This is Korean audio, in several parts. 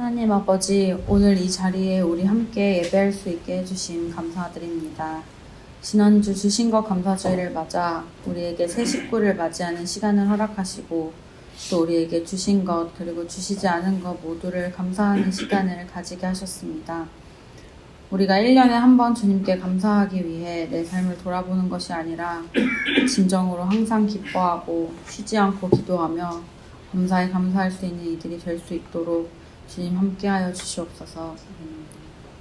하나님 아버지, 오늘 이 자리에 우리 함께 예배할 수 있게 해주신 감사드립니다. 지난주 주신 것 감사주일을 맞아 우리에게 새 식구를 맞이하는 시간을 허락하시고 또 우리에게 주신 것 그리고 주시지 않은 것 모두를 감사하는 시간을 가지게 하셨습니다. 우리가 1년에 한 번 주님께 감사하기 위해 내 삶을 돌아보는 것이 아니라 진정으로 항상 기뻐하고 쉬지 않고 기도하며 감사에 감사할 수 있는 이들이 될 수 있도록 주님 함께하여 주시옵소서.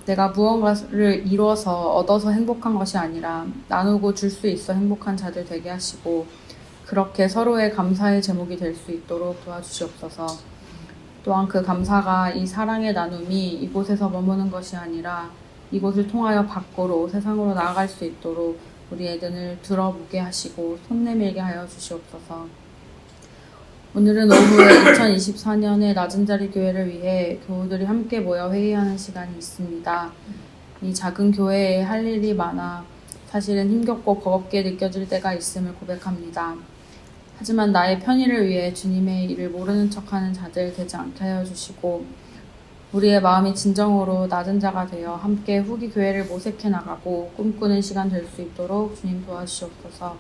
내가 무언가를 이루어서 얻어서 행복한 것이 아니라 나누고 줄 수 있어 행복한 자들 되게 하시고 그렇게 서로의 감사의 제목이 될 수 있도록 도와주시옵소서. 또한 그 감사가 이 사랑의 나눔이 이곳에서 머무는 것이 아니라 이곳을 통하여 밖으로 세상으로 나아갈 수 있도록 우리의 눈을 들어보게 하시고 손 내밀게 하여 주시옵소서. 오늘은 오후에 2024년의 낮은 자리 교회를 위해 교우들이 함께 모여 회의하는 시간이 있습니다. 이 작은 교회에 할 일이 많아 사실은 힘겹고 버겁게 느껴질 때가 있음을 고백합니다. 하지만 나의 편의를 위해 주님의 일을 모르는 척하는 자들 되지 않게 하여 주시고 우리의 마음이 진정으로 낮은 자가 되어 함께 후기 교회를 모색해 나가고 꿈꾸는 시간 될 수 있도록 주님 도와주시옵소서.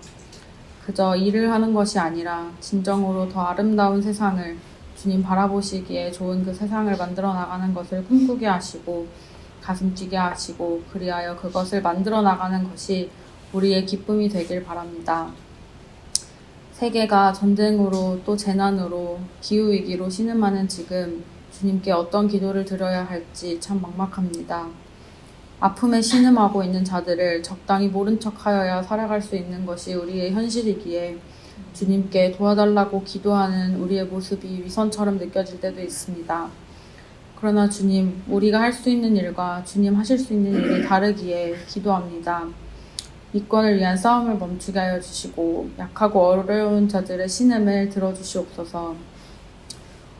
그저 일을 하는 것이 아니라 진정으로 더 아름다운 세상을 주님 바라보시기에 좋은 그 세상을 만들어 나가는 것을 꿈꾸게 하시고 가슴 뛰게 하시고 그리하여 그것을 만들어 나가는 것이 우리의 기쁨이 되길 바랍니다. 세계가 전쟁으로 또 재난으로 기후위기로 신음하는 지금 주님께 어떤 기도를 드려야 할지 참 막막합니다. 아픔에 신음하고 있는 자들을 적당히 모른 척하여야 살아갈 수 있는 것이 우리의 현실이기에 주님께 도와달라고 기도하는 우리의 모습이 위선처럼 느껴질 때도 있습니다. 그러나 주님, 우리가 할 수 있는 일과 주님 하실 수 있는 일이 다르기에 기도합니다. 이권을 위한 싸움을 멈추게 하여 주시고 약하고 어려운 자들의 신음을 들어주시옵소서.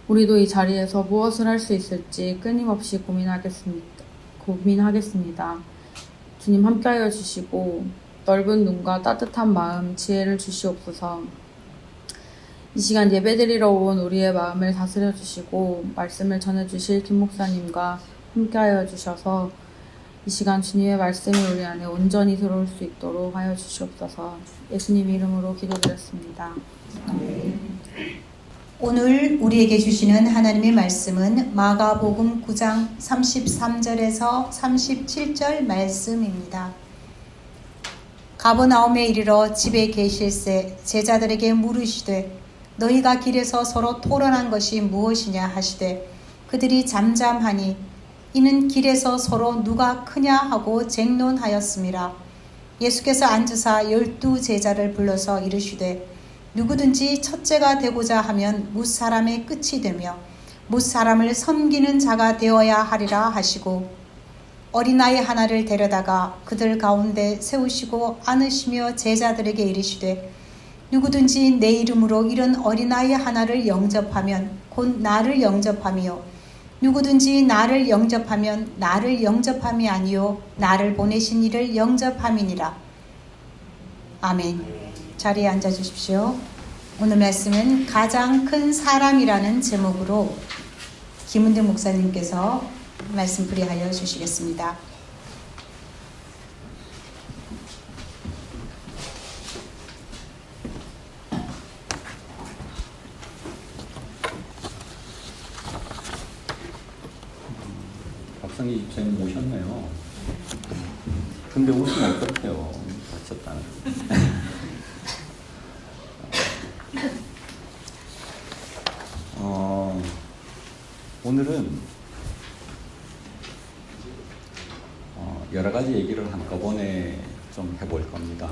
우리도 이 자리에서 무엇을 할 수 있을지 끊임없이 고민하겠습니다. 주님 함께하여 주시고 넓은 눈과 따뜻한 마음, 지혜를 주시옵소서. 이 시간 예배드리러 온 우리의 마음을 다스려 주시고 말씀을 전해 주실 김 목사님과 함께하여 주셔서 이 시간 주님의 말씀이 우리 안에 온전히 들어올 수 있도록 하여 주시옵소서. 예수님 이름으로 기도드렸습니다. 오늘 우리에게 주시는 하나님의 말씀은 마가복음 9장 33절에서 37절 말씀입니다. 가버나움에 이르러 집에 계실새 제자들에게 물으시되 너희가 길에서 서로 토론한 것이 무엇이냐 하시되 그들이 잠잠하니 이는 길에서 서로 누가 크냐 하고 쟁론하였음이라. 예수께서 앉으사 12 제자를 불러서 이르시되 누구든지 첫째가 되고자 하면 뭇사람의 끝이 되며 뭇사람을 섬기는 자가 되어야 하리라 하시고 어린아이 하나를 데려다가 그들 가운데 세우시고 안으시며 제자들에게 이르시되 누구든지 내 이름으로 이런 어린아이 하나를 영접하면 곧 나를 영접하며 누구든지 나를 영접하면 나를 영접함이 아니요 나를 보내신 이를 영접함이니라. 아멘. 자리에 앉아 주십시오. 오늘 말씀은 가장 큰 사람이라는 제목으로 김은득 목사님께서 말씀 풀이하여 주시겠습니다. 박상희 집사님 오셨네요. 근데 웃으면 어떡해요. 다쳤다는. 오늘은 여러 가지 얘기를 한꺼번에 좀 해볼 겁니다.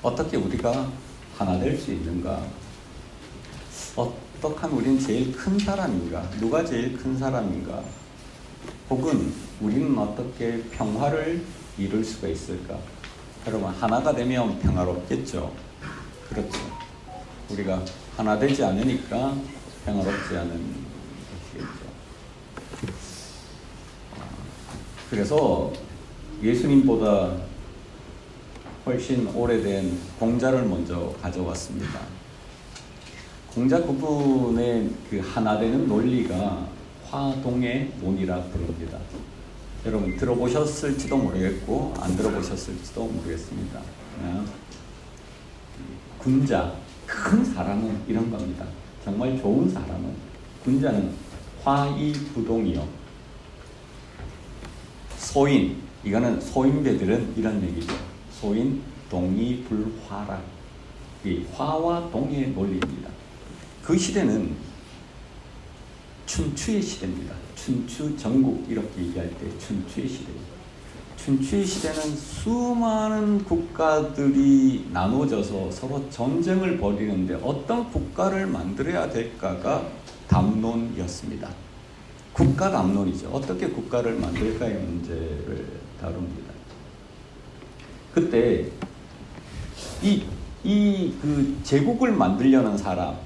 어떻게 우리가 하나 될 수 있는가? 어떻게 하면 우리는 제일 큰 사람인가? 누가 제일 큰 사람인가? 혹은 우리는 어떻게 평화를 이룰 수가 있을까? 여러분, 하나가 되면 평화롭겠죠? 그렇죠. 우리가 하나 되지 않으니까 평화롭지 않은 것이겠죠. 그래서 예수님보다 훨씬 오래된 공자를 먼저 가져왔습니다. 공자 그분의 그 하나 되는 논리가 화동의 논이라 부릅니다. 여러분 들어보셨을지도 모르겠고 안 들어보셨을지도 모르겠습니다. 군자, 큰 사람은 이런 겁니다. 정말 좋은 사람은 군자는 화이부동이요. 소인, 이거는 소인배들은 이런 얘기죠. 소인, 동이, 불화라. 이 화와 동의 논리입니다. 그 시대는 춘추의 시대입니다. 춘추 전국 이렇게 얘기할 때 춘추의 시대입니다. 춘추의 시대는 수많은 국가들이 나눠져서 서로 전쟁을 벌이는데 어떤 국가를 만들어야 될까가 담론이었습니다. 국가 담론이죠. 어떻게 국가를 만들까의 문제를 다룹니다. 그때 그 제국을 만들려는 사람,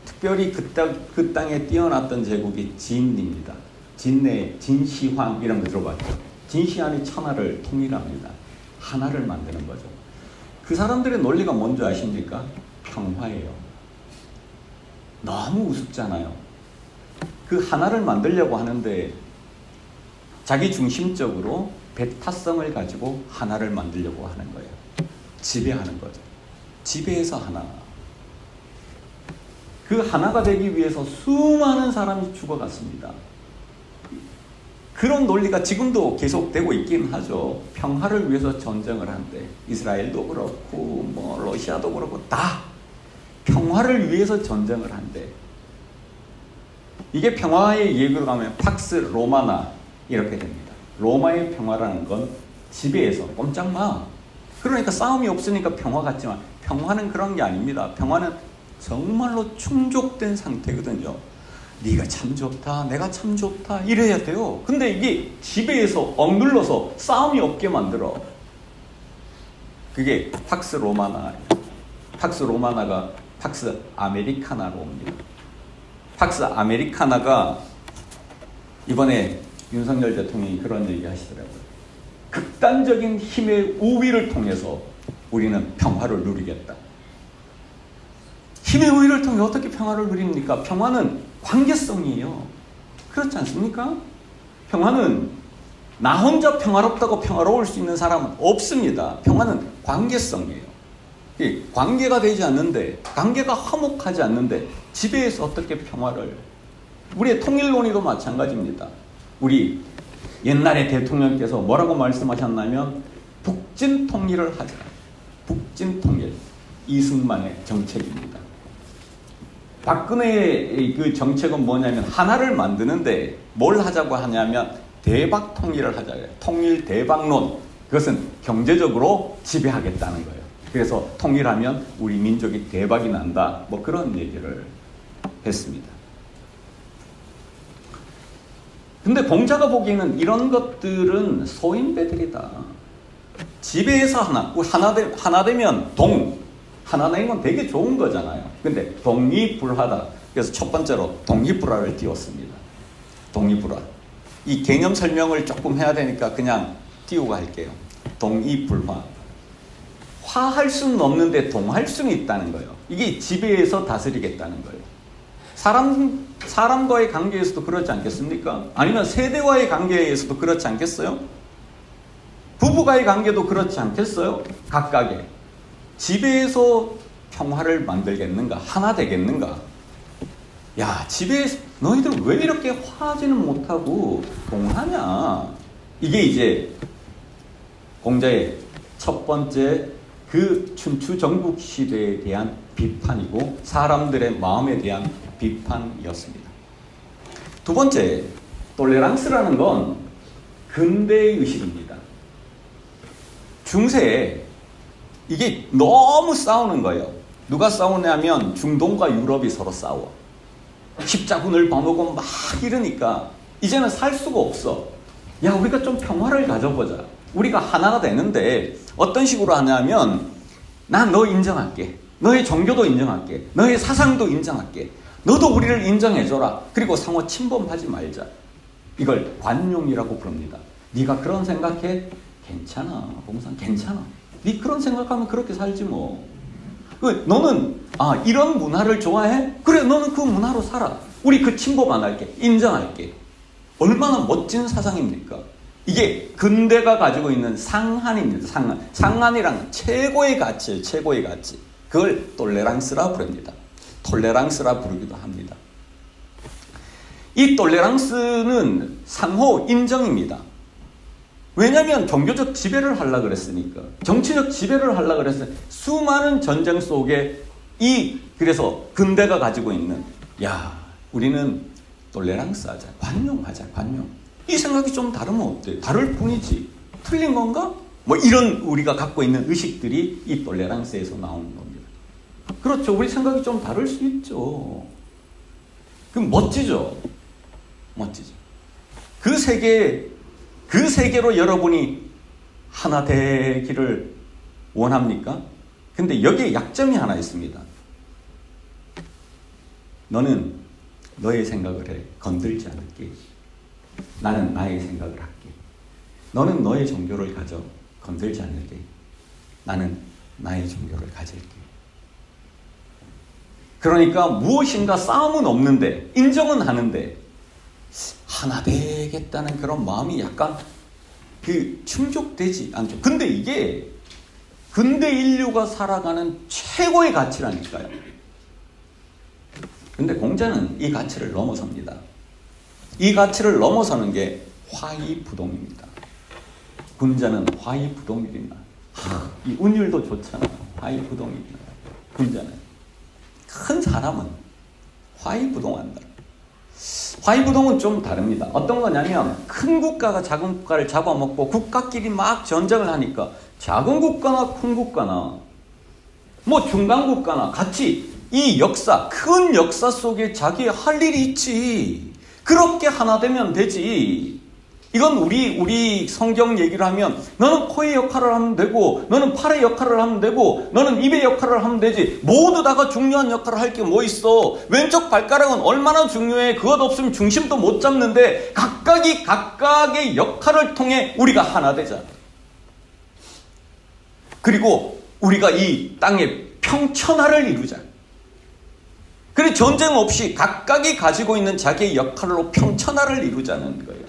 특별히 그 땅에 뛰어났던 제국이 진입니다. 진시황 이런 거 들어봤죠. 진시황이 천하를 통일합니다. 하나를 만드는 거죠. 그 사람들의 논리가 뭔지 아십니까? 평화예요. 너무 우습잖아요. 그 하나를 만들려고 하는데 자기 중심적으로 배타성을 가지고 하나를 만들려고 하는 거예요. 지배하는 거죠. 지배해서 하나. 그 하나가 되기 위해서 수많은 사람이 죽어갔습니다. 그런 논리가 지금도 계속되고 있긴 하죠. 평화를 위해서 전쟁을 한대. 이스라엘도 그렇고 뭐 러시아도 그렇고 다 평화를 위해서 전쟁을 한대. 이게 평화의 얘기로 가면 팍스 로마나 이렇게 됩니다. 로마의 평화라는 건 지배해서 꼼짝마. 그러니까 싸움이 없으니까 평화 같지만 평화는 그런 게 아닙니다. 평화는 정말로 충족된 상태거든요. 네가 참 좋다, 내가 참 좋다 이래야 돼요. 근데 이게 지배해서 억눌러서 싸움이 없게 만들어. 그게 팍스 로마나. 팍스 로마나가 팍스 아메리카나로 옵니다. 팍스 아메리카나가 이번에 윤석열 대통령이 그런 얘기 하시더라고요. 극단적인 힘의 우위를 통해서 우리는 평화를 누리겠다. 힘의 우위를 통해 어떻게 평화를 누립니까? 평화는 관계성이에요. 그렇지 않습니까? 평화는 나 혼자 평화롭다고 평화로울 수 있는 사람은 없습니다. 평화는 관계성이에요. 관계가 되지 않는데, 관계가 화목하지 않는데 지배해서 어떻게 평화를. 우리의 통일론의도 마찬가지입니다. 우리 옛날에 대통령께서 뭐라고 말씀하셨냐면 북진 통일을 하자. 북진 통일. 이승만의 정책입니다. 박근혜의 그 정책은 뭐냐면 하나를 만드는데 뭘 하자고 하냐면 대박 통일을 하자고요. 통일 대박론. 그것은 경제적으로 지배하겠다는 거예요. 그래서 통일하면 우리 민족이 대박이 난다. 뭐 그런 얘기를 했습니다. 근데 공자가 보기에는 이런 것들은 소인배들이다. 지배해서 하나 되면 하나 되는 건 되게 좋은 거잖아요. 근데 동의불화다. 그래서 첫 번째로 동의불화를 띄웠습니다. 동의불화. 이 개념 설명을 조금 해야 되니까 그냥 띄우고 할게요. 동의불화. 화할 수는 없는데 동할 수는 있다는 거예요. 이게 지배해서 다스리겠다는 거예요. 사람과의 관계에서도 그렇지 않겠습니까? 아니면 세대와의 관계에서도 그렇지 않겠어요? 부부와의 관계도 그렇지 않겠어요? 각각의. 지배해서 평화를 만들겠는가? 하나 되겠는가? 야, 지배해서 너희들 왜 이렇게 화하지는 못하고 동하냐? 이게 이제 공자의 첫 번째 그 춘추 전국 시대에 대한 비판이고 사람들의 마음에 대한 비판이었습니다. 두 번째, 톨레랑스라는 건 근대의 의식입니다. 중세에 이게 너무 싸우는 거예요. 누가 싸우냐면 중동과 유럽이 서로 싸워. 십자군을 범하고 막 이러니까 이제는 살 수가 없어. 야, 우리가 좀 평화를 가져보자. 우리가 하나가 되는데 어떤 식으로 하냐면 난 너 인정할게. 너의 종교도 인정할게. 너의 사상도 인정할게. 너도 우리를 인정해줘라. 그리고 상호 침범하지 말자. 이걸 관용이라고 부릅니다. 네가 그런 생각해? 괜찮아. 봉산 괜찮아. 네 그런 생각하면 그렇게 살지 뭐. 너는 이런 문화를 좋아해? 그래, 너는 그 문화로 살아. 우리 그 침범 안 할게. 인정할게. 얼마나 멋진 사상입니까? 이게 근대가 가지고 있는 상한입니다. 상한. 상한이란 최고의 가치예요. 최고의 가치. 그걸 톨레랑스라 부릅니다. 톨레랑스라 부르기도 합니다. 이 톨레랑스는 상호 인정입니다. 왜냐하면 종교적 지배를 하려고 그랬으니까. 정치적 지배를 하려고 그랬으니까. 수많은 전쟁 속에 그래서 근대가 가지고 있는 우리는 톨레랑스 하자. 관용하자. 관용. 이 생각이 좀 다르면 어때? 다를 뿐이지. 틀린 건가? 이런 우리가 갖고 있는 의식들이 이 톨레랑스에서 나오는 겁니다. 그렇죠. 우리 생각이 좀 다를 수 있죠. 그럼 멋지죠. 멋지죠. 그 세계로 여러분이 하나 되기를 원합니까? 근데 여기에 약점이 하나 있습니다. 너는 너의 생각을 해. 건들지 않을게. 나는 나의 생각을 할게. 너는 너의 종교를 가져. 건들지 않을게. 나는 나의 종교를 가질게. 그러니까 무엇인가 싸움은 없는데, 인정은 하는데, 하나 되겠다는 그런 마음이 약간 충족되지 않죠. 근데 이게 근대 인류가 살아가는 최고의 가치라니까요. 근데 공자는 이 가치를 넘어섭니다. 이 가치를 넘어서는 게 화이부동입니다. 군자는 화이부동이구나. 이 운율도 좋잖아. 화이부동이구나. 군자는 큰 사람은 화이부동한다. 화이부동은 좀 다릅니다. 어떤 거냐면 큰 국가가 작은 국가를 잡아먹고 국가끼리 막 전쟁을 하니까 작은 국가나 큰 국가나 중간 국가나 같이 이 역사, 큰 역사 속에 자기 할 일이 있지. 그렇게 하나 되면 되지. 이건 우리 성경 얘기를 하면 너는 코의 역할을 하면 되고 너는 팔의 역할을 하면 되고 너는 입의 역할을 하면 되지. 모두 다가 중요한 역할을 할 게 뭐 있어. 왼쪽 발가락은 얼마나 중요해. 그것 없으면 중심도 못 잡는데 각각의 역할을 통해 우리가 하나 되자. 그리고 우리가 이 땅의 평천하를 이루자. 그래 전쟁 없이 각각이 가지고 있는 자기의 역할로 평천하를 이루자는 거예요.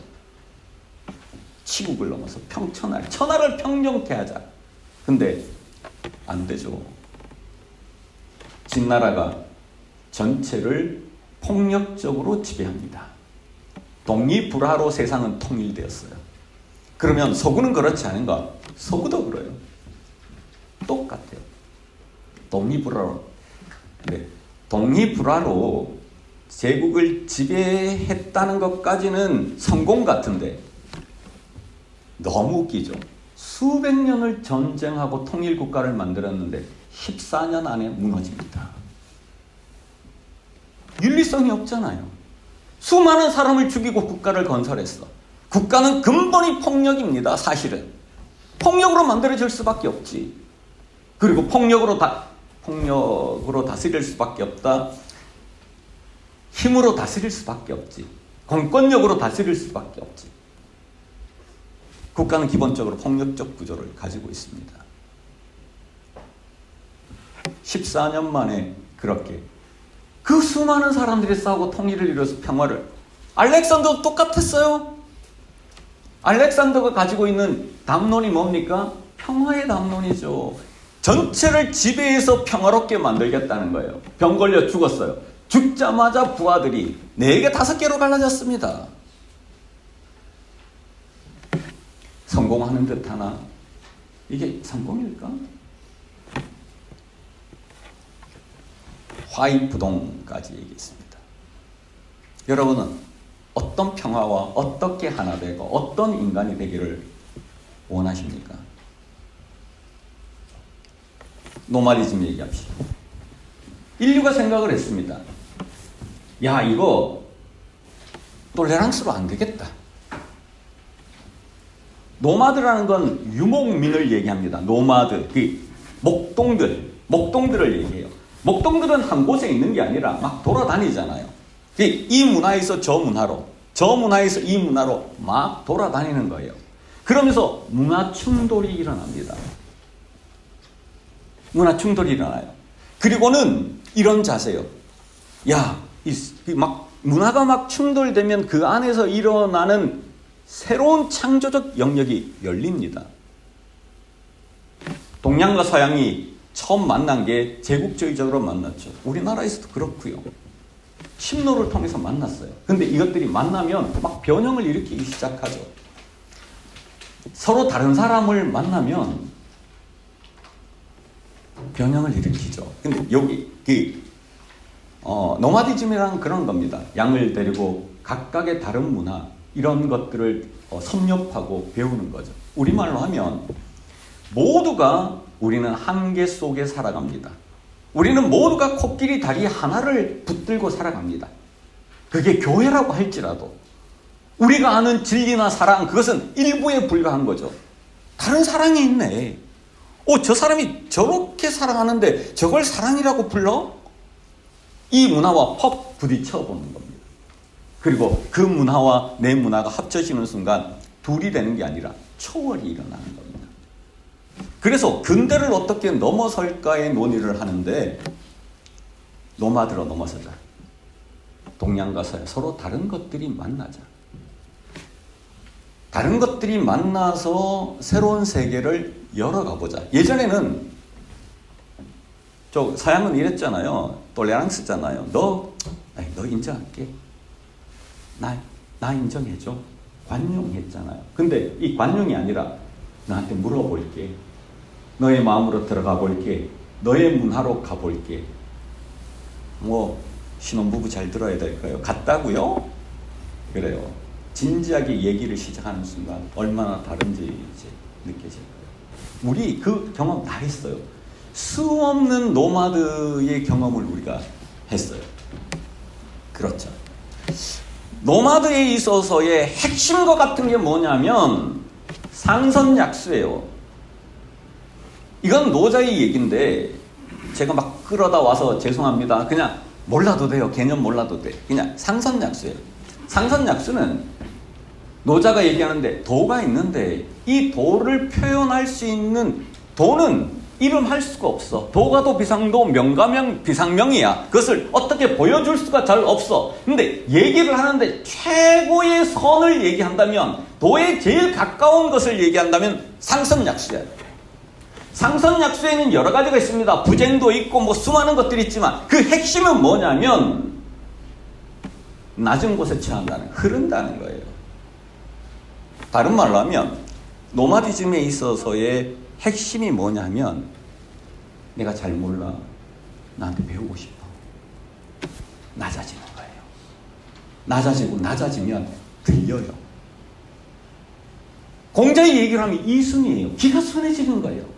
치국을 넘어서 천하를 평정케 하자. 근데 안 되죠. 진나라가 전체를 폭력적으로 지배합니다. 독립불화로 세상은 통일되었어요. 그러면 서구는 그렇지 않은가? 서구도 그래요. 똑같아요. 독립불화로. 네. 독립불화로 제국을 지배했다는 것까지는 성공 같은데 너무 웃기죠. 수백 년을 전쟁하고 통일국가를 만들었는데 14년 안에 무너집니다. 윤리성이 없잖아요. 수많은 사람을 죽이고 국가를 건설했어. 국가는 근본이 폭력입니다. 사실은. 폭력으로 만들어질 수밖에 없지. 그리고 폭력으로 다스릴 수밖에 없다. 힘으로 다스릴 수밖에 없지. 공권력으로 다스릴 수밖에 없지. 국가는 기본적으로 폭력적 구조를 가지고 있습니다. 14년 만에 그렇게 그 수많은 사람들이 싸우고 통일을 이루어서 평화를. 알렉산더도 똑같았어요. 알렉산더가 가지고 있는 담론이 뭡니까? 평화의 담론이죠. 전체를 지배해서 평화롭게 만들겠다는 거예요. 병 걸려 죽었어요. 죽자마자 부하들이 4개, 5개로 갈라졌습니다. 성공하는 듯 하나 이게 성공일까? 화이부동까지 얘기했습니다. 여러분은 어떤 평화와 어떻게 하나 되고 어떤 인간이 되기를 원하십니까? 노마디즘 얘기합시다. 인류가 생각을 했습니다. 이거 톨레랑스로 안 되겠다. 노마드라는 건 유목민을 얘기합니다. 노마드, 목동들을 얘기해요. 목동들은 한 곳에 있는 게 아니라 막 돌아다니잖아요. 이 문화에서 저 문화로, 저 문화에서 이 문화로 막 돌아다니는 거예요. 그러면서 문화 충돌이 일어납니다. 문화 충돌이 일어나요. 그리고는 이런 자세요. 야, 막 문화가 막 충돌되면 그 안에서 일어나는 새로운 창조적 영역이 열립니다. 동양과 서양이 처음 만난 게 제국주의적으로 만났죠. 우리나라에서도 그렇고요. 신노를 통해서 만났어요. 근데 이것들이 만나면 막 변형을 일으키기 시작하죠. 서로 다른 사람을 만나면 변형을 일으키죠. 근데 여기 노마디즘이란 그런 겁니다. 양을 데리고 각각의 다른 문화 이런 것들을 섭렵하고 배우는 거죠. 우리말로 하면 모두가 우리는 한계 속에 살아갑니다. 우리는 모두가 코끼리 다리 하나를 붙들고 살아갑니다. 그게 교회라고 할지라도 우리가 아는 진리나 사랑 그것은 일부에 불과한 거죠. 다른 사랑이 있네. 저 사람이 저렇게 사랑하는데 저걸 사랑이라고 불러? 이 문화와 퍽 부딪혀 보는 겁니다. 그리고 그 문화와 내 문화가 합쳐지는 순간 둘이 되는 게 아니라 초월이 일어나는 겁니다. 그래서 근대를 어떻게 넘어설까의 논의를 하는데 노마드로 넘어서자. 동양과 서양 서로 다른 것들이 만나자. 다른 것들이 만나서 새로운 세계를 열어가보자. 예전에는 서양은 이랬잖아요. 톨레랑스잖아요. 너 인정할게. 나 인정해줘. 관용했잖아요. 근데 이 관용이 아니라 너한테 물어볼게. 너의 마음으로 들어가 볼게. 너의 문화로 가볼게. 신혼부부 잘 들어야 될까요? 같다고요? 그래요. 진지하게 얘기를 시작하는 순간 얼마나 다른지 이제 느껴질 거예요. 우리 그 경험 다 했어요. 수없는 노마드의 경험을 우리가 했어요. 그렇죠. 노마드에 있어서의 핵심과 같은 게 뭐냐면 상선약수예요. 이건 노자의 얘기인데 제가 막 끌어다 와서 죄송합니다. 그냥 몰라도 돼요. 개념 몰라도 돼. 그냥 상선약수예요. 상선약수는 노자가 얘기하는데 도가 있는데 이 도를 표현할 수 있는 도는 이름할 수가 없어. 도가도 비상도, 명가명 비상명이야. 그것을 어떻게 보여줄 수가 잘 없어. 근데 얘기를 하는데 최고의 선을 얘기한다면, 도에 제일 가까운 것을 얘기한다면 상선약수야. 상선약수에는 여러 가지가 있습니다. 부쟁도 있고 수많은 것들이 있지만 그 핵심은 뭐냐면 낮은 곳에 처한다는, 흐른다는 거예요. 다른 말로 하면 노마디즘에 있어서의 핵심이 뭐냐면 내가 잘 몰라. 나한테 배우고 싶어. 낮아지는 거예요. 낮아지고 낮아지면 들려요. 공자의 얘기를 하면 이순이에요. 귀가 순해지는 거예요.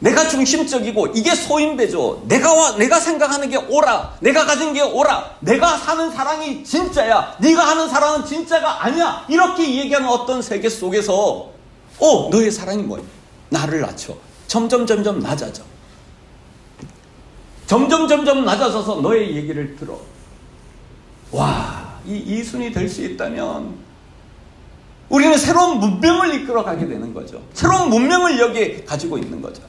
내가 중심적이고 이게 소인배죠. 내가 생각하는 게 옳아. 내가 가진 게 옳아. 내가 사는 사랑이 진짜야. 네가 하는 사랑은 진짜가 아니야. 이렇게 얘기하는 어떤 세계 속에서 너의 사랑이 뭐야? 나를 낮춰. 점점 낮아져. 점점 낮아져서 너의 얘기를 들어. 와, 이 이순이 될 수 있다면 우리는 새로운 문명을 이끌어가게 되는 거죠. 새로운 문명을 여기에 가지고 있는 거죠.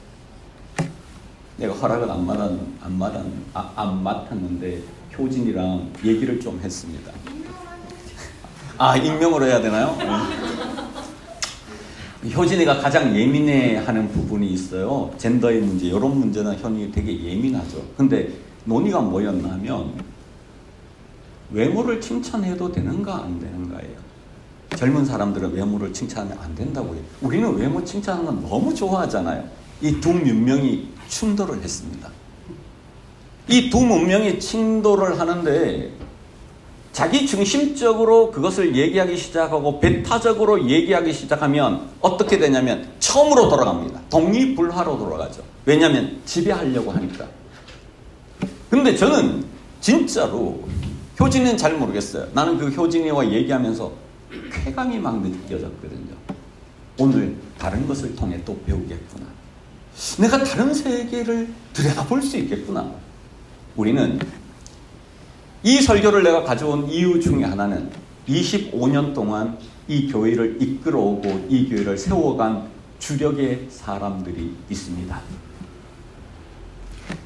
내가 허락을 안 맡았는데 효진이랑 얘기를 좀 했습니다. 익명으로 해야 되나요? 효진이가 가장 예민해하는 부분이 있어요. 젠더의 문제, 이런 문제는 현이 되게 예민하죠. 근데 논의가 뭐였나 하면 외모를 칭찬해도 되는가 안 되는가예요. 젊은 사람들은 외모를 칭찬하면 안 된다고 해요. 우리는 외모 칭찬하는 건 너무 좋아하잖아요. 이 두 문명이 충돌을 했습니다. 이 두 문명이 충돌을 하는데 자기 중심적으로 그것을 얘기하기 시작하고 배타적으로 얘기하기 시작하면 어떻게 되냐면 처음으로 돌아갑니다. 독립불화로 돌아가죠. 왜냐하면 지배하려고 하니까. 근데 저는 진짜로 효진이는 잘 모르겠어요. 나는 그 효진이와 얘기하면서 쾌감이 막 느껴졌거든요. 오늘 다른 것을 통해 또 배우겠구나. 내가 다른 세계를 들여다볼 수 있겠구나. 우리는 이 설교를 내가 가져온 이유 중에 하나는 25년 동안 이 교회를 이끌어오고 이 교회를 세워간 주력의 사람들이 있습니다.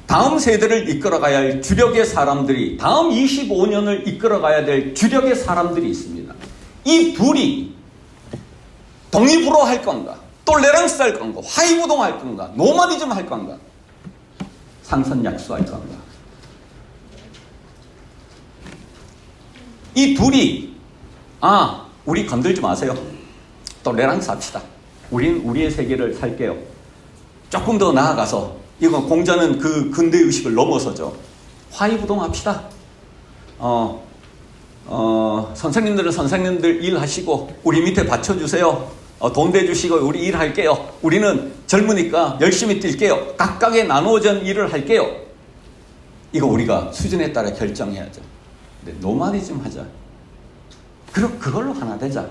다음 세대를 이끌어가야 할 주력의 사람들이, 다음 25년을 이끌어가야 될 주력의 사람들이 있습니다. 이 둘이 독립으로 할 건가, 똘레랑스 할 건가, 화이부동 할 건가, 노마디즘 할 건가, 상선약수 할 건가. 이 둘이 우리 건들지 마세요. 똘레랑스 합시다. 우린 우리의 세계를 살게요. 조금 더 나아가서 이건 공자는 그 근대의식을 넘어서죠. 화이부동 합시다. 선생님들은 선생님들 일하시고 우리 밑에 받쳐주세요. 돈 대주시고 우리 일할게요. 우리는 젊으니까 열심히 뛸게요. 각각의 나누어진 일을 할게요. 이거 우리가 수준에 따라 결정해야죠. 근데 노마디즘 하자. 그걸로 하나 되자.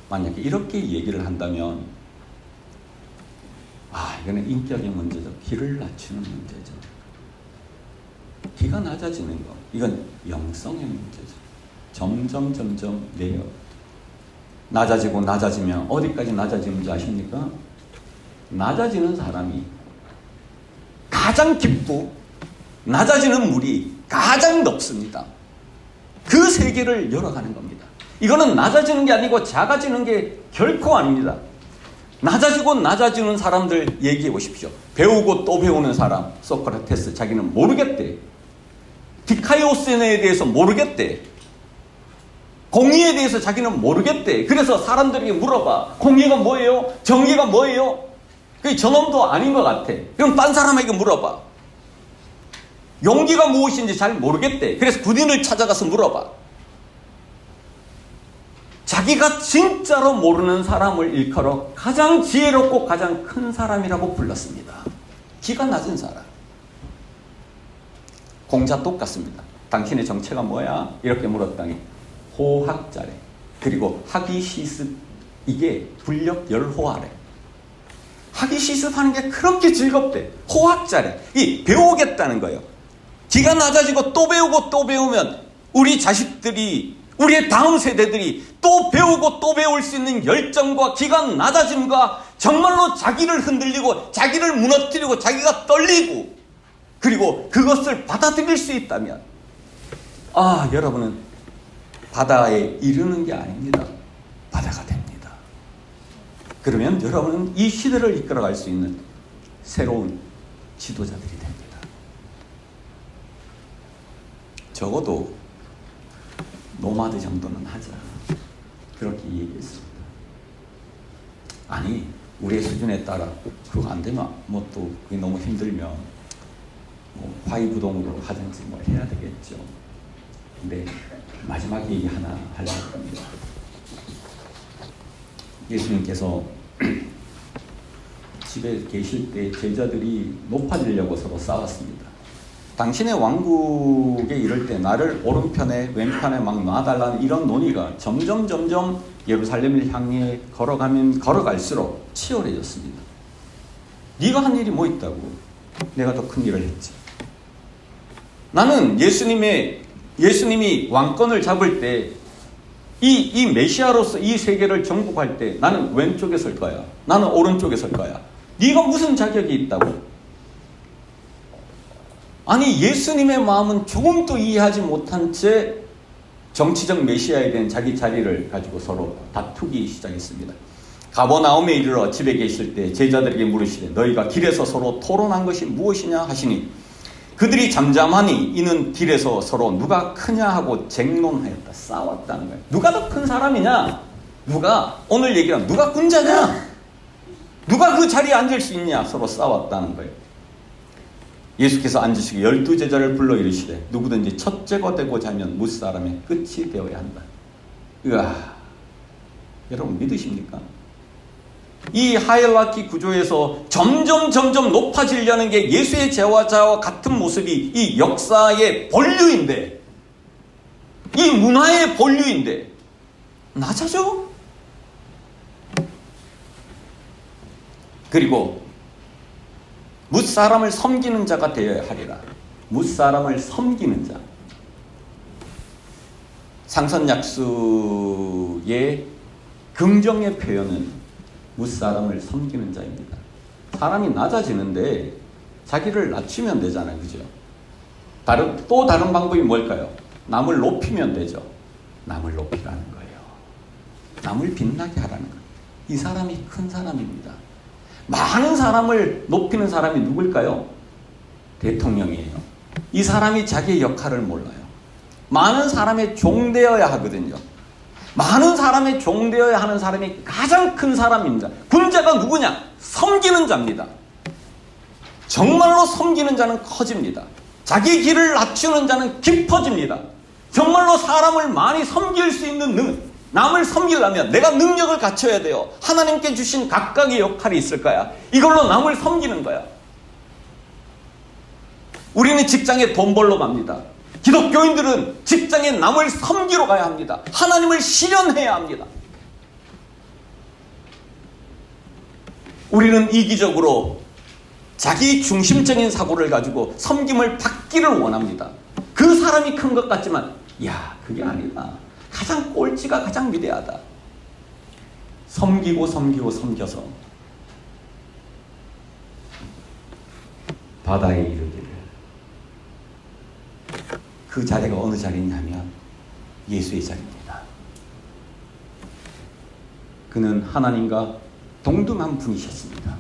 만약에 이렇게 얘기를 한다면 이거는 인격의 문제죠. 기를 낮추는 문제죠. 기가 낮아지는 거. 이건 영성의 문제죠. 점점 내려 낮아지고 낮아지면 어디까지 낮아지는지 아십니까? 낮아지는 사람이 가장 깊고 낮아지는 물이 가장 높습니다. 그 세계를 열어가는 겁니다. 이거는 낮아지는 게 아니고 작아지는 게 결코 아닙니다. 낮아지고 낮아지는 사람들 얘기해 보십시오. 배우고 또 배우는 사람, 소크라테스 자기는 모르겠대. 디카이오스에 대해서 모르겠대. 공의에 대해서 자기는 모르겠대. 그래서 사람들에게 물어봐. 공의가 뭐예요? 정의가 뭐예요? 그게 저놈도 아닌 것 같아. 그럼 딴 사람에게 물어봐. 용기가 무엇인지 잘 모르겠대. 그래서 군인을 찾아가서 물어봐. 자기가 진짜로 모르는 사람을 일컬어 가장 지혜롭고 가장 큰 사람이라고 불렀습니다. 기가 낮은 사람. 공자 똑같습니다. 당신의 정체가 뭐야? 이렇게 물었더니 호학자래. 그리고 학위 시습, 이게 불력 열호하래. 학위 시습하는 게 그렇게 즐겁대. 호학자래. 이 배우겠다는 거예요. 기가 낮아지고 또 배우고 또 배우면 우리 자식들이, 우리의 다음 세대들이 또 배우고 또 배울 수 있는 열정과 기가 낮아짐과 정말로 자기를 흔들리고 자기를 무너뜨리고 자기가 떨리고 그리고 그것을 받아들일 수 있다면 여러분은 바다에 이르는 게 아닙니다. 바다가 됩니다. 그러면 여러분은 이 시대를 이끌어갈 수 있는 새로운 지도자들이 됩니다. 적어도 노마드 정도는 하자. 그렇게 얘기했습니다. 아니, 우리의 수준에 따라 그거 안 되면 또 그게 너무 힘들면 화이부동으로 하든지 해야 되겠죠. 근데 마지막 얘기 하나 하려고 합니다. 예수님께서 집에 계실 때 제자들이 높아지려고 서로 싸웠습니다. 당신의 왕국에 이를 때 나를 오른편에 왼편에 막 놔달라는 이런 논의가 점점 예루살렘을 향해 걸어가면 걸어갈수록 치열해졌습니다. 네가 한 일이 뭐 있다고? 내가 더 큰 일을 했지. 나는 예수님이 왕권을 잡을 때 이 메시아로서 이 세계를 정복할 때 나는 왼쪽에 설 거야. 나는 오른쪽에 설 거야. 네가 무슨 자격이 있다고? 아니, 예수님의 마음은 조금도 이해하지 못한 채 정치적 메시아에 대한 자기 자리를 가지고 서로 다투기 시작했습니다. 가버나움에 이르러 집에 계실 때 제자들에게 물으시되 너희가 길에서 서로 토론한 것이 무엇이냐 하시니 그들이 잠잠하니 이는 길에서 서로 누가 크냐 하고 쟁론하였다. 싸웠다는 거예요. 누가 더 큰 사람이냐? 오늘 얘기하면 누가 군자냐? 누가 그 자리에 앉을 수 있냐? 서로 싸웠다는 거예요. 예수께서 앉으시고 12제자를 불러 이르시되 누구든지 첫째가 되고자 하면 무사람의 끝이 되어야 한다. 여러분 믿으십니까? 이 하이라키 구조에서 점점 높아지려는 게 예수의 제자와 같은 모습이 이 역사의 본류인데, 이 문화의 본류인데 낮아져? 그리고 무사람을 섬기는 자가 되어야 하리라. 무사람을 섬기는 자. 상선약수의 긍정의 표현은 무사람을 섬기는 자입니다. 사람이 낮아지는데 자기를 낮추면 되잖아요. 그죠? 또 다른 방법이 뭘까요? 남을 높이면 되죠. 남을 높이라는 거예요. 남을 빛나게 하라는 거예요. 이 사람이 큰 사람입니다. 많은 사람을 높이는 사람이 누굴까요? 대통령이에요. 이 사람이 자기의 역할을 몰라요. 많은 사람의 종 되어야 하거든요. 많은 사람의 종 되어야 하는 사람이 가장 큰 사람입니다. 군자가 누구냐? 섬기는 자입니다. 정말로 섬기는 자는 커집니다. 자기 길을 낮추는 자는 깊어집니다. 정말로 사람을 많이 섬길 수 있는 남을 섬기려면 내가 능력을 갖춰야 돼요. 하나님께 주신 각각의 역할이 있을 거야. 이걸로 남을 섬기는 거야. 우리는 직장에 돈 벌러 갑니다. 기독교인들은 직장에 남을 섬기러 가야 합니다. 하나님을 실현해야 합니다. 우리는 이기적으로 자기 중심적인 사고를 가지고 섬김을 받기를 원합니다. 그 사람이 큰 것 같지만 그게 아니다. 가장 꼴찌가 가장 위대하다. 섬기고 섬겨서 바다에 이르기를. 그 자리가 어느 자리냐면 예수의 자리입니다. 그는 하나님과 동등한 분이셨습니다.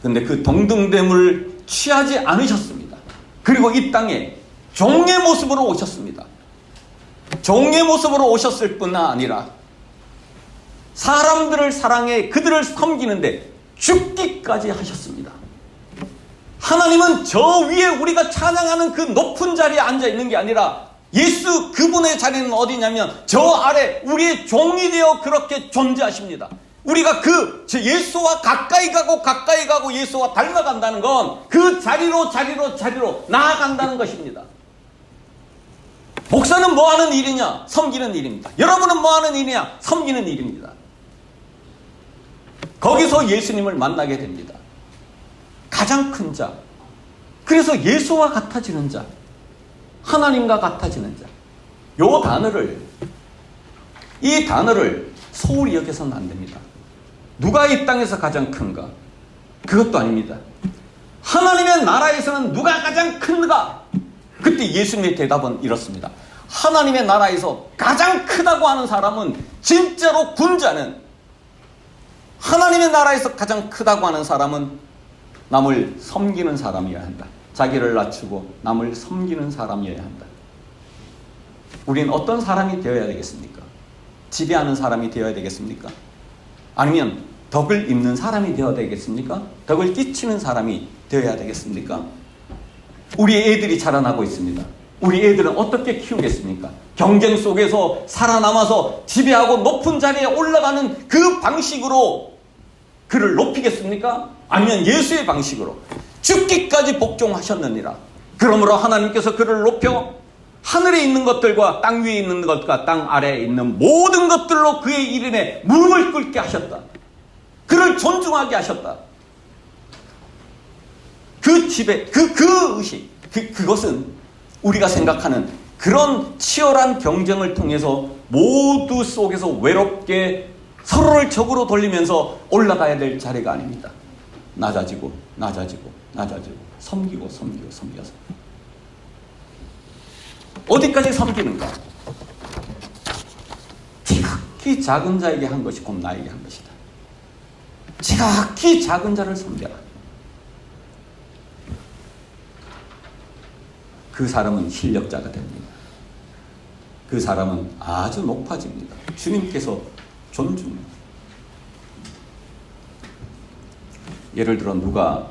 그런데 그 동등됨을 취하지 않으셨습니다. 그리고 이 땅에 종의 모습으로 오셨습니다. 종의 모습으로 오셨을 뿐 아니라 사람들을 사랑해 그들을 섬기는데 죽기까지 하셨습니다. 하나님은 저 위에 우리가 찬양하는 그 높은 자리에 앉아 있는 게 아니라 예수 그분의 자리는 어디냐면 저 아래 우리의 종이 되어 그렇게 존재하십니다. 우리가 그 예수와 가까이 가고 예수와 닮아간다는 건 그 자리로 나아간다는 것입니다. 목사는 뭐 하는 일이냐? 섬기는 일입니다. 여러분은 뭐 하는 일이냐? 섬기는 일입니다. 거기서 예수님을 만나게 됩니다. 가장 큰 자. 그래서 예수와 같아지는 자. 하나님과 같아지는 자. 이 단어를 소홀히 여겨서는 안 됩니다. 누가 이 땅에서 가장 큰가? 그것도 아닙니다. 하나님의 나라에서는 누가 가장 큰가? 그때 예수님의 대답은 이렇습니다. 하나님의 나라에서 가장 크다고 하는 사람은 진짜로 군자는 하나님의 나라에서 가장 크다고 하는 사람은 남을 섬기는 사람이어야 한다. 자기를 낮추고 남을 섬기는 사람이어야 한다. 우리는 어떤 사람이 되어야 되겠습니까? 지배하는 사람이 되어야 되겠습니까? 아니면 덕을 입는 사람이 되어야 되겠습니까? 덕을 끼치는 사람이 되어야 되겠습니까? 우리 애들이 자라나고 있습니다. 우리 애들은 어떻게 키우겠습니까? 경쟁 속에서 살아남아서 지배하고 높은 자리에 올라가는 그 방식으로 그를 높이겠습니까? 아니면 예수의 방식으로 죽기까지 복종하셨느니라. 그러므로 하나님께서 그를 높여 하늘에 있는 것들과 땅 위에 있는 것과 땅 아래에 있는 모든 것들로 그의 이름에 무릎을 꿇게 하셨다. 그를 존중하게 하셨다. 그 지배, 그 의식, 그것은 우리가 생각하는 그런 치열한 경쟁을 통해서 모두 속에서 외롭게 서로를 적으로 돌리면서 올라가야 될 자리가 아닙니다. 낮아지고 섬겨서 어디까지 섬기는가? 지극히 작은 자에게 한 것이 곧 나에게 한 것이다. 지극히 작은 자를 섬겨라. 그 사람은 실력자가 됩니다. 그 사람은 아주 높아집니다. 주님께서 존중합니다. 예를 들어 누가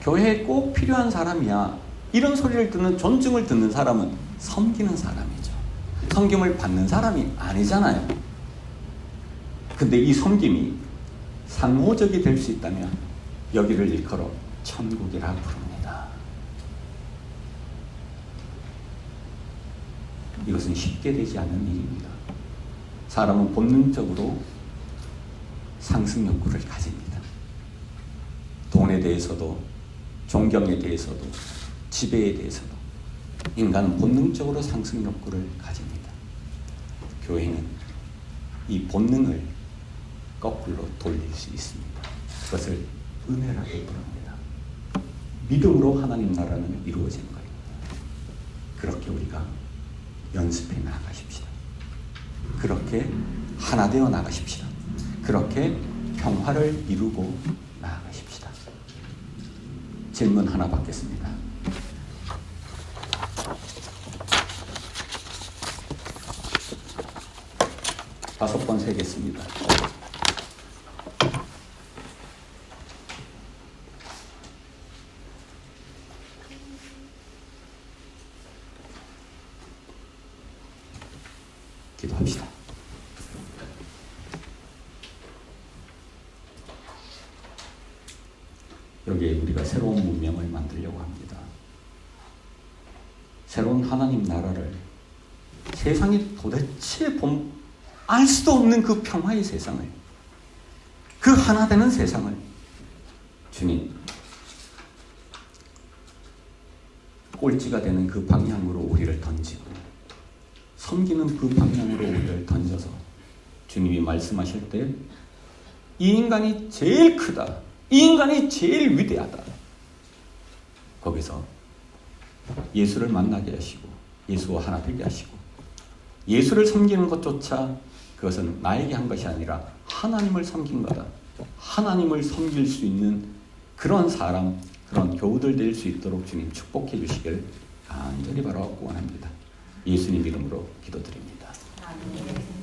교회에 꼭 필요한 사람이야 이런 소리를 듣는 존중을 듣는 사람은 섬기는 사람이죠. 섬김을 받는 사람이 아니잖아요. 근데 이 섬김이 상호적이 될 수 있다면 여기를 일컬어 천국이라 부릅니다. 이것은 쉽게 되지 않는 일입니다. 사람은 본능적으로 상승 욕구를 가집니다. 돈에 대해서도 존경에 대해서도 지배에 대해서도 인간은 본능적으로 상승 욕구를 가집니다. 교회는 이 본능을 거꾸로 돌릴 수 있습니다. 그것을 은혜라고 부릅니다. 믿음으로 하나님 나라는 이루어지는 거예요. 그렇게 우리가 연습해 나가십시다. 그렇게 하나 되어 나가십시다. 그렇게 평화를 이루고 나아가십시다. 질문 하나 받겠습니다. 다섯 번 세겠습니다. 기도합시다. 여기에 우리가 새로운 문명을 만들려고 합니다. 새로운 하나님 나라를, 세상이 도대체 알 수도 없는 그 평화의 세상을, 그 하나 되는 세상을 주님 꼴찌가 되는 그 방향으로 우리를 던지고 섬기는 그 방향으로 우리를 던져서 주님이 말씀하실 때 이 인간이 제일 크다, 이 인간이 제일 위대하다, 거기서 예수를 만나게 하시고 예수와 하나 되게 하시고 예수를 섬기는 것조차 그것은 나에게 한 것이 아니라 하나님을 섬긴 거다. 하나님을 섬길 수 있는 그런 사람, 그런 교우들 될 수 있도록 주님 축복해 주시길 간절히 바라고 원합니다. 예수님 이름으로 기도드립니다. 아멘.